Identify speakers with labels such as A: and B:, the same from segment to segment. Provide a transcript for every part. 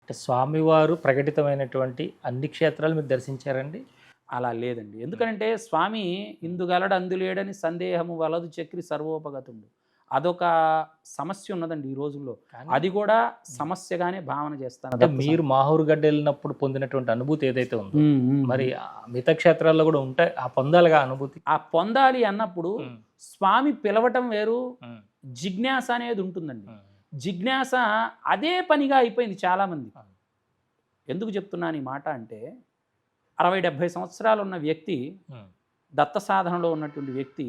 A: అంటే స్వామివారు ప్రకటితమైనటువంటి అన్ని క్షేత్రాలు మీరు దర్శించారండి?
B: అలా లేదండి. ఎందుకనంటే స్వామి ఇందుగలడు అందులేడని సందేహము వలదు చక్రి సర్వోపగతుండు. అదొక సమస్య ఉన్నదండి ఈ రోజుల్లో.
A: కానీ
B: అది కూడా
A: హ్మ్.
B: సమస్యగానే భావన చేస్తాను.
A: అంటే మీరు మాహూరుగడ్డ వెళ్ళినప్పుడు పొందినటువంటి అనుభూతి ఏదైతే ఉందో, మరి మిగతా క్షేత్రాల్లో కూడా ఉంటాయి. ఆ పొందాలిగా అనుభూతి.
B: ఆ పొందాలి అన్నప్పుడు
A: హ్మ్.
B: స్వామి పిలవటం వేరు,
A: హ్మ్.
B: జిజ్ఞాస అనేది ఉంటుందండి.
A: హ్మ్.
B: జిజ్ఞాస అదే పనిగా అయిపోయింది చాలామంది.
A: అవును.
B: ఎందుకు చెప్తున్నాను ఈ మాట అంటే 60, 70 సంవత్సరాలు ఉన్న వ్యక్తి,
A: హ్మ్.
B: దత్త సాధనలో ఉన్నటువంటి వ్యక్తి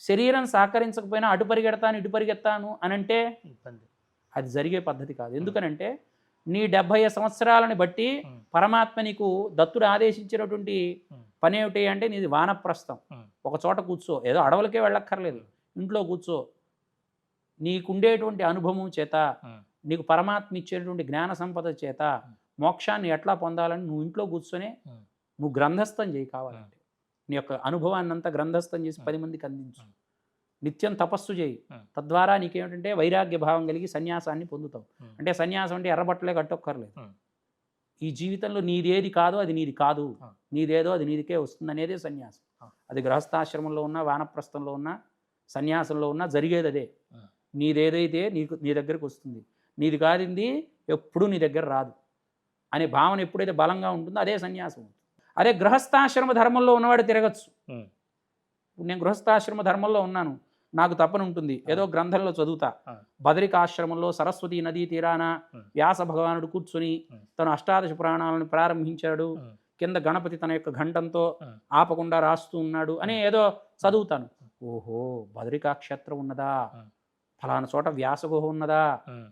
B: శరీరం సహకరించకపోయినా అటు పరిగెడతాను, ఇటు పరిగెత్తాను అనంటే
A: ఇబ్బంది.
B: అది జరిగే పద్ధతి కాదు. ఎందుకనంటే నీ 70 సంవత్సరాలని బట్టి
A: హ్మ్.
B: పరమాత్మ నీకు దత్తుడు ఆదేశించినటువంటి
A: హ్మ్.
B: పనేమిటి అంటే నీది వానప్రస్థం.
A: హ్మ్.
B: ఒక చోట కూర్చో. ఏదో అడవులకే వెళ్ళక్కర్లేదు. ఇంట్లో కూర్చో. నీకుండేటువంటి అనుభవం చేత,
A: హ్మ్.
B: నీకు పరమాత్మ ఇచ్చేటువంటి జ్ఞాన సంపద చేత మోక్షాన్ని ఎట్లా పొందాలని నువ్వు ఇంట్లో కూర్చొని
A: హ్మ్.
B: నువ్వు గ్రంథస్థం చేయి
A: హ్మ్.
B: కావాలంటే. నీ యొక్క అనుభవాన్నంతా గ్రంథస్థం చేసి 10 మందికి అందించు. నిత్యం తపస్సు చేయి.
A: హ్మ్.
B: తద్వారా నీకేమిటంటే వైరాగ్య భావం కలిగి సన్యాసాన్ని పొందుతావు.
A: హ్మ్.
B: అంటే సన్యాసం అంటే ఎర్రబట్టలే కట్టక్కర్లేదు.
A: హ్మ్.
B: ఈ జీవితంలో నీదేది కాదో అది నీది కాదు.
A: ఆ!
B: నీదేదో అది నీదికే వస్తుందనేదే సన్యాసం.
A: ఆ!
B: అది గృహస్థాశ్రమంలో ఉన్నా, వానప్రస్థంలో ఉన్నా, సన్యాసంలో ఉన్నా జరిగేదదే.
A: హ్మ్.
B: నీదేదైతే నీ దగ్గరికి వస్తుంది. నీది కానిది ఎప్పుడూ నీ దగ్గర రాదు అనే భావన ఎప్పుడైతే బలంగా ఉంటుందో అదే సన్యాసం. అదే గృహస్థాశ్రమ ధర్మంలో ఉన్నవాడు తిరగచ్చు.
A: హ్మ్.
B: ఇప్పుడు నేను గృహస్థాశ్రమ ధర్మంలో ఉన్నాను. నాకు తపన ఉంటుంది. ఏదో గ్రంథంలో చదువుతా.
A: ఆ!
B: బదరికాశ్రమంలో సరస్వతీ నదీ తీరాన
A: హ్మ్.
B: వ్యాస భగవానుడు కూర్చొని
A: హ్మ్.
B: తను అష్టాదశ పురాణాలను ప్రారంభించాడు.
A: హ్మ్.
B: కింద గణపతి తన యొక్క ఘంటంతో
A: హ్మ్.
B: ఆపకుండా రాస్తూ ఉన్నాడు అని ఏదో చదువుతాను. ఓహో! బదరికా క్షేత్రం ఉన్నదా?
A: హ్మ్.
B: ఫలానా చోట వ్యాస గుహ ఉన్నదా?
A: హ్మ్.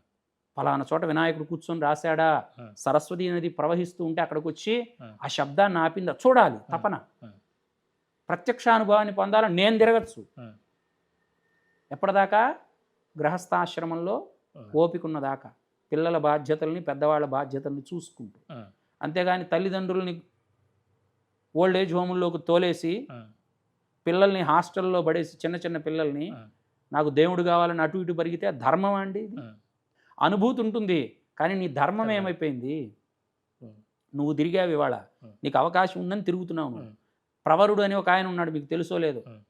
B: ఫలానా చోట వినాయకుడు కూర్చొని రాశాడా?
A: హ్మ్.
B: సరస్వతీ నది ప్రవహిస్తూ ఉంటే అక్కడికొచ్చి
A: హ్మ్.
B: ఆ శబ్దాన్ని ఆపిందా? చూడాలి
A: హ్మ్.
B: తపన.
A: హ్మ్.
B: ప్రత్యక్షానుభవాన్ని పొందాలని నేను తిరగచ్చు.
A: హ్మ్.
B: ఎప్పటిదాకా? గృహస్థాశ్రమంలో
A: హ్మ్.
B: ఓపికున్న దాకా. పిల్లల బాధ్యతల్ని, పెద్దవాళ్ళ బాధ్యతల్ని చూసుకుంటూ.
A: హ్మ్.
B: అంతేగాని తల్లిదండ్రులని ఓల్డ్ ఏజ్ హోముల్లోకి తోలేసి,
A: హ్మ్.
B: పిల్లల్ని హాస్టల్‌లో పడేసి చిన్న చిన్న పిల్లల్ని,
A: హ్మ్.
B: నాకు దేవుడు కావాలని అటు ఇటు పరిగితే ధర్మమా అండి ఇది?
A: హ్మ్.
B: అనుభూతి ఉంటుంది. కానీ నీ ధర్మం
A: ధర్మం.
B: ఏమైపోయింది?
A: హ్మ్.
B: నువ్వు తిరిగావు ఇవాళ.
A: హ్మ్.
B: నీకు అవకాశం ఉందని తిరుగుతున్నావు నువ్వు.
A: హ్మ్.
B: ప్రవరుడు అని ఒకాయన ఉన్నాడు మీకు తెలుసో లేదో.
A: హ్మ్.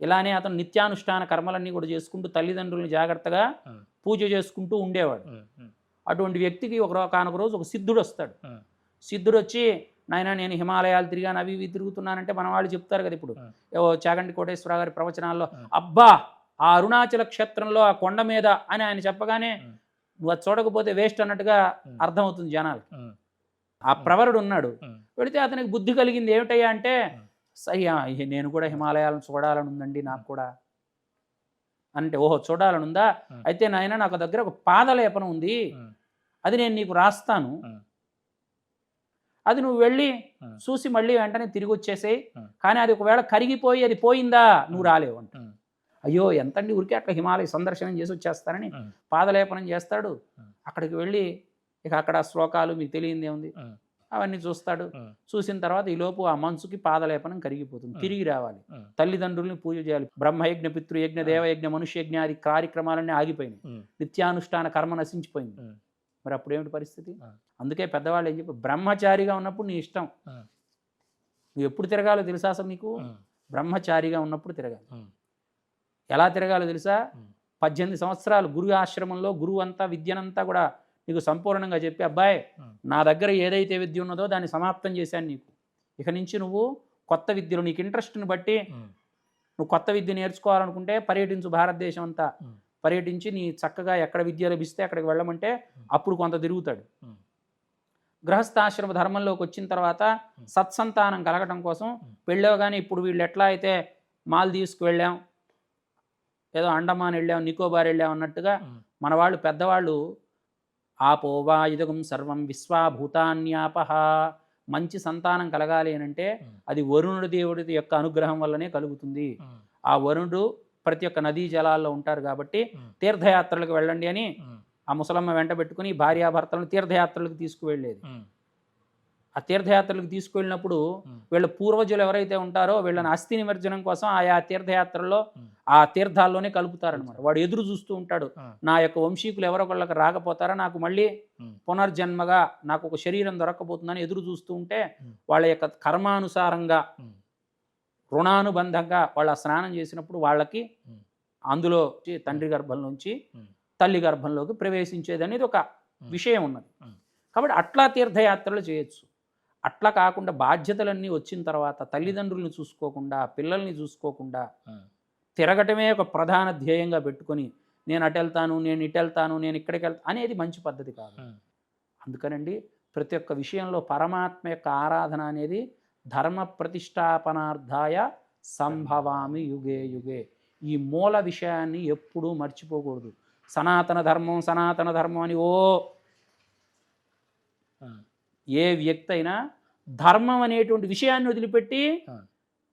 B: ఇలానే అతను నిత్యానుష్ఠాన కర్మలన్నీ కూడా చేసుకుంటూ తల్లిదండ్రులని జాగ్రత్తగా
A: హ్మ్.
B: పూజ చేసుకుంటూ ఉండేవాడు.
A: హ్మ్. హ్మ్.
B: అటువంటి వ్యక్తికి ఒకానొక రోజు ఒక సిద్ధుడొస్తాడు.
A: హ్మ్.
B: సిద్ధుడొచ్చి, "నాయనా నేను హిమాలయాలు తిరిగాను, అవి ఇవి తిరుగుతున్నానంటే" మన వాళ్ళు చెప్తారు కదా ఇప్పుడు.
A: హ్మ్.
B: ఏవో చాగంటి కోటేశ్వరరావు గారి ప్రవచనాల్లో,
A: హ్మ్.
B: "అబ్బా! ఆ అరుణాచల క్షేత్రంలో ఆ కొండ మీద" అని ఆయన చెప్పగానే,
A: హ్మ్.
B: నువ్వు అది చూడకపోతే వేస్ట్ అన్నట్టుగా
A: హ్మ్.
B: అర్థమవుతుంది జనాలకి.
A: హ్మ్.
B: ఆ
A: హ్మ్.
B: ప్రవరుడున్నాడు.
A: హ్మ్.
B: వెళితే అతనికి బుద్ధి కలిగింది ఏమిటయ్యా అంటే,
A: హ్మ్.
B: "సయ్యా నేను కూడా
A: హ్మ్.
B: హిమాలయాలను చూడాలనుందండి నాకు
A: హ్మ్.
B: కూడా." అంటే, "ఓహో! చూడాలనుందా?
A: హ్మ్.
B: అయితే నాయనా నాకు దగ్గర ఒక పాదలేపనం ఉంది.
A: హ్మ్.
B: అది నేను నీకు రాస్తాను.
A: హ్మ్.
B: అది నువ్వు వెళ్ళి
A: హ్మ్.
B: చూసి మళ్ళీ వెంటనే తిరిగొచ్చేసేయి.
A: హ్మ్.
B: కానీ అది ఒకవేళ కరిగిపోయి అది పోయిందా నువ్వు
A: హ్మ్.
B: రాలేవు" అంటాడు.
A: హ్మ్.
B: అయ్యో! ఎంతండి ఊరికే అట్లా హిమాలయ సందర్శనం చేసి వచ్చేస్తానని
A: హ్మ్.
B: పాదలేపనం చేస్తాడు.
A: హ్మ్.
B: అక్కడికి వెళ్ళి ఇక అక్కడ శ్లోకాలు మీకు తెలియందేముంది.
A: హ్మ్.
B: అవన్నీ చూస్తాడు.
A: హ్మ్.
B: చూసిన తర్వాత ఈలోపు ఆ మనసుకి పాదలేపనం కరిగిపోతుంది.
A: హ్మ్.
B: తిరిగి రావాలి.
A: హ్మ్.
B: తల్లిదండ్రులని పూజ చేయాలి. బ్రహ్మయజ్ఞ, పితృయజ్ఞ,
A: ఆ!
B: దేవయజ్ఞ, మనుష్యయజ్ఞ ఆది కార్యక్రమాలన్నీ ఆగిపోయినాయి.
A: హ్మ్.
B: నిత్యానుష్ఠాన కర్మ నశించిపోయింది.
A: హ్మ్.
B: మరి అప్పుడేమిటి పరిస్థితి?
A: ఆ!
B: అందుకే పెద్దవాళ్ళు ఏం చెప్పారు, బ్రహ్మచారిగా ఉన్నప్పుడు నీ ఇష్టం.
A: ఆ!
B: నువ్వు ఎప్పుడు తిరగాలో తెలుసా అసలు నీకు?
A: హ్మ్.
B: బ్రహ్మచారిగా ఉన్నప్పుడు తిరగాలి.
A: హ్మ్.
B: ఎలా తిరగాలో తెలుసా?
A: హ్మ్.
B: 18 సంవత్సరాలు గురు ఆశ్రమంలో గురువంతా విద్యనంతా కూడా నీకు సంపూర్ణంగా చెప్పి, "అబ్బాయ్!
A: హ్మ్.
B: నా దగ్గర ఏదైతే విద్య ఉన్నదో దాన్ని సమాప్తం చేశాను నీకు. ఇక నుంచి నువ్వు కొత్త విద్యలో నీకు ఇంట్రెస్ట్‌ని బట్టి
A: హ్మ్.
B: నువ్వు కొత్త విద్య నేర్చుకోవాలనుకుంటే పర్యటించు భారతదేశం అంతా.
A: హ్మ్.
B: పర్యటించి నీ చక్కగా ఎక్కడ విద్య లభిస్తే అక్కడికి వెళ్ళమంటే"
A: హ్మ్.
B: అప్పుడు కొంత తిరుగుతాడు.
A: హ్మ్.
B: గృహస్థాశ్రమ ధర్మంలోకి వచ్చిన తర్వాత
A: హ్మ్.
B: సత్సంతానం కలగటం కోసం
A: హ్మ్.
B: వెళ్ళావుగాని ఇప్పుడు వీళ్ళు ఎట్లా అయితే మాల్దీవ్స్‌కి వెళ్ళాం, ఏదో అండమాన్ వెళ్ళాం, నికోబార్ వెళ్ళాం అన్నట్టుగా
A: హ్మ్.
B: మన వాళ్ళు పెద్దవాళ్ళు ఆపో వా ఇదగం సర్వం విశ్వాభూతాన్యాపహ. మంచి సంతానం కలగాలి అనంటే
A: హ్మ్.
B: అది వరుణుడి దేవుడి యొక్క అనుగ్రహం వల్లనే కలుగుతుంది.
A: హ్మ్.
B: ఆ వరుణుడు ప్రతి ఒక్క నదీ జలాల్లో ఉంటారు కాబట్టి
A: హ్మ్.
B: తీర్థయాత్రలకు వెళ్ళండి అని
A: హ్మ్.
B: ఆ ముసలమ్మ వెంట పెట్టుకుని భార్యాభర్తలను తీర్థయాత్రలకు తీసుకువెళ్ళేది.
A: హ్మ్.
B: ఆ తీర్థయాత్రలకు తీసుకెళ్ళినప్పుడు వీళ్ళ పూర్వజులు ఎవరైతే ఉంటారో వీళ్ళని అస్థి నిమజ్జనం కోసం ఆయా తీర్థయాత్రల్లో ఆ తీర్థాల్లోనే కలుపుతారనమాట. వాడు ఎదురు చూస్తూ ఉంటాడు, నా యొక్క వంశీకులు ఎవరొకళ్ళకి రాకపోతారా, నాకు మళ్ళీ పునర్జన్మగా నాకు ఒక శరీరం దొరకబోతుందని ఎదురు చూస్తూ ఉంటే వాళ్ళ యొక్క కర్మానుసారంగా రుణానుబంధంగా వాళ్ళ స్నానం చేసినప్పుడు వాళ్ళకి అందులో తండ్రి గర్భంలోంచి తల్లి గర్భంలోకి ప్రవేశించేది అనేది ఒక విషయం ఉన్నది. కాబట్టి అట్లా తీర్థయాత్రలు చేయొచ్చు. అట్లా కాకుండా బాధ్యతలన్నీ వచ్చిన తర్వాత తల్లిదండ్రులను చూసుకోకుండా పిల్లల్ని చూసుకోకుండా తిరగటమే ఒక ప్రధాన ధ్యేయంగా పెట్టుకొని నేను అటు వెళ్తాను, నేను ఇటు వెళ్తాను, నేను ఇక్కడికి వెళ్తాను అనేది మంచి పద్ధతి కాదు. అందుకనండి ప్రతి ఒక్క విషయంలో పరమాత్మ యొక్క ఆరాధన అనేది ధర్మ ప్రతిష్టాపనార్థాయ సంభవామి యుగే యుగే. ఈ మూల విషయాన్ని ఎప్పుడూ మర్చిపోకూడదు. సనాతన ధర్మం సనాతన ధర్మం అని ఏ వ్యక్తి అయినా ధర్మం అనేటువంటి విషయాన్ని వదిలిపెట్టి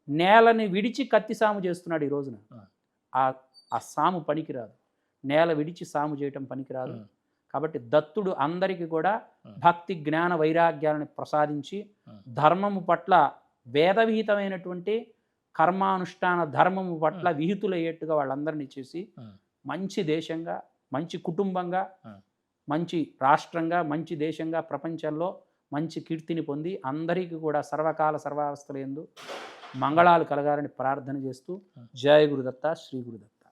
B: నేలని విడిచి కత్తి సాము చేస్తున్నాడు ఈ రోజున. ఆ సాము పనికిరాదు. నేల విడిచి సాము చేయటం పనికిరాదు. కాబట్టి దత్తుడు అందరికీ కూడా భక్తి జ్ఞాన వైరాగ్యాలను ప్రసాదించి ధర్మము పట్ల వేదవిహితమైనటువంటి కర్మానుష్ఠాన ధర్మము పట్ల విహితులయ్యేట్టుగా వాళ్ళందరినీ చేసి మంచి దేశంగా, మంచి కుటుంబంగా, మంచి రాష్ట్రంగా, మంచి దేశంగా ప్రపంచంలో మంచి కీర్తిని పొంది అందరికీ కూడా సర్వకాల సర్వావస్థల యందు మంగళాలు కలగాలని ప్రార్థన చేస్తూ జయ గురుదత్త, శ్రీ గురుదత్త.